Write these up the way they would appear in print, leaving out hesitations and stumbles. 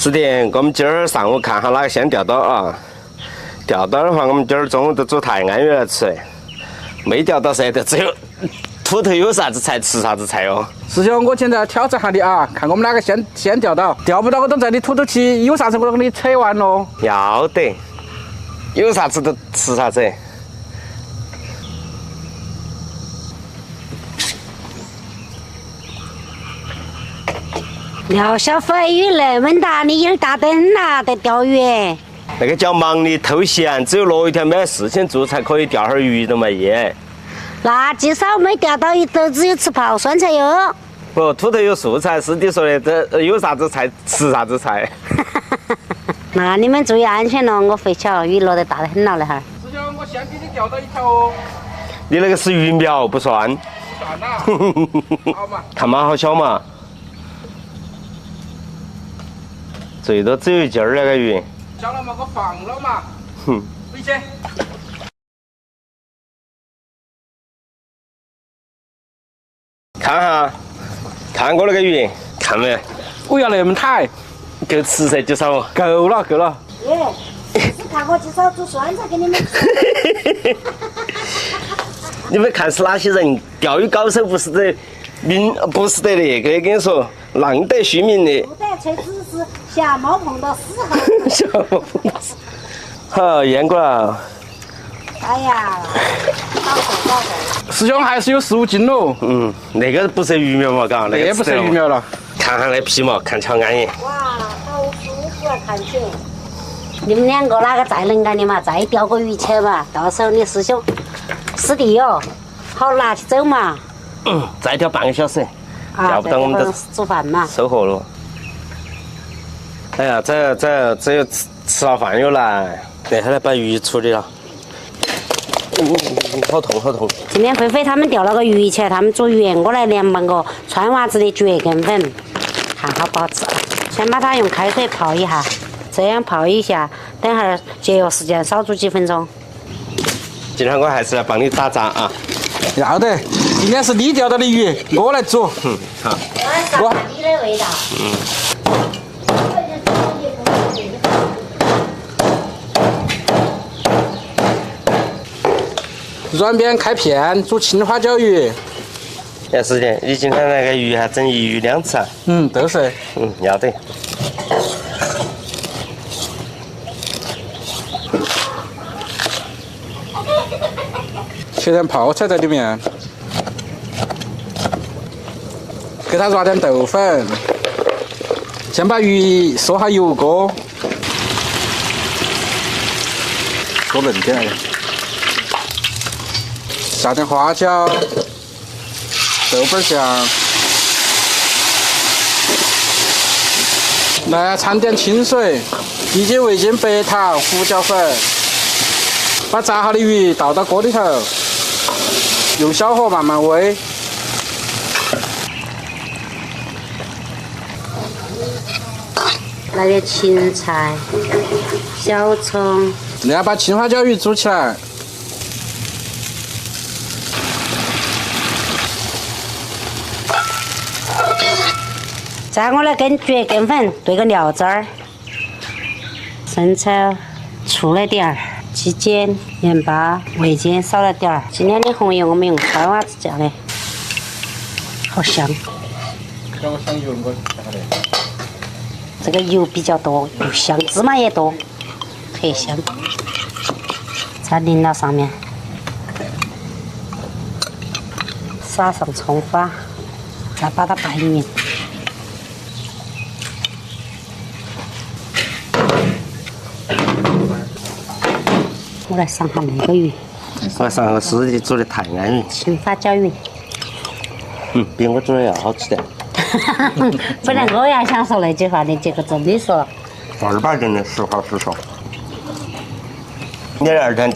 是的，我们今儿上午看下哪个先钓到啊？钓到的话，我们今儿中午就煮泰安鱼来吃；没钓到噻，就只有土头有啥子菜吃啥子菜哦。师兄，我现在挑战下你啊，看我们哪个先钓到，钓不到我都在你土头起，有啥子我都给你扯完喽。要得，有啥子都吃啥子。廖小飞鱼那么大，你眼大得很呐，在钓鱼。那个叫忙里偷闲，只有落雨天没事情做才可以钓会儿鱼的嘛耶。那至少没钓到鱼，都只有吃泡酸菜哟。不，土头有素菜，师弟说的，这有啥子菜吃啥子菜。那你们注意安全咯，我回去了，雨落得大得很了那哈儿。师兄，我先给你钓到一条哦。你那个是鱼苗，不算。不算啦。好嘛。看嘛，好小嘛。最多只有一斤儿那个鱼。小了嘛，我放了嘛。哼。回去。看哈，看我那个鱼，看没？我要那么大，够吃噻，就少。够了够了。耶，是看我至少煮酸菜给你们吃。你们看是哪些人？钓鱼高手不是得不是得那个，跟你说，浪得虚名的。不得吹，只是瞎猫碰到死耗。小猫碰到死。好，验过了。哎呀，好受好受。师兄还是有15斤喽。那个不是鱼苗嘛，嘎，那不是鱼苗了。看下那皮毛，看起来安逸。哇，好舒服啊，看起。你们两个哪个再能干的嘛？再钓个鱼去嘛？到时候你师兄、师弟哟，好拿起走嘛。再钓半个小时，钓不到我们就煮饭嘛。收获了。哎呀，只有吃了饭又来，接下来把鱼处理了。好痛好痛！今天菲菲他们钓了个鱼去，他们煮鱼，我来凉拌个川娃子的蕨根粉，看好不好吃。先把它用开水泡一下，这样泡一下，等会儿节约时间，少煮几分钟。今天我还是来帮你打杂啊。要得，今天是你钓到的鱼，我来煮。好。我尝你的味道。软边开片煮青花椒鱼。杨师弟，你今天那个鱼还整一鱼两吃啊？都是。要得。切点泡菜在里面，给它抓点豆粉，先把鱼收下油锅，锅嫩点，下点花椒、豆瓣酱，来掺点清水、一斤味精、白糖、胡椒粉，把炸好的鱼倒到锅里头。用小火慢慢煨，来点芹菜、小葱，然后把青花椒鱼煮起来。再我来跟蕨根粉兑个料汁儿，生抽、醋了点儿。鸡精、盐巴、味精少了点儿。今天的红油我们用川娃子酱的，好香。让我想油我下的。这个油比较多，又香，芝麻也多，特香。再淋到上面，撒上葱花，再把它拌匀。我来上下那个鱼，我上个师弟煮的泰安鱼，青花椒鱼。比我煮的要好吃点。本来我也想说那句话的，结果真的说了。正儿八经的，实话实说。你二天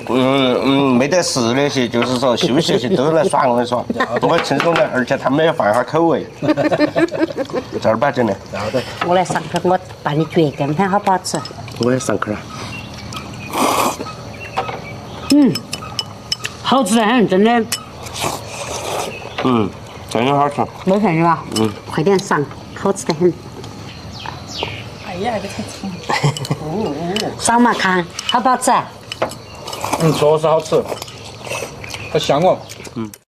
没得事那些，就是说休息些都来耍，我跟你说，我轻松点，而且他们也放下口味。正儿八经的。要得。我来上口，我拌的蕨根粉好不好吃？我也上口了。好吃得很，真的。真的好吃。没骗你吧？快点上，好吃得很。哎呀，这太冲！烧嘛看，好不好吃啊？嗯，着实好吃，好香哦。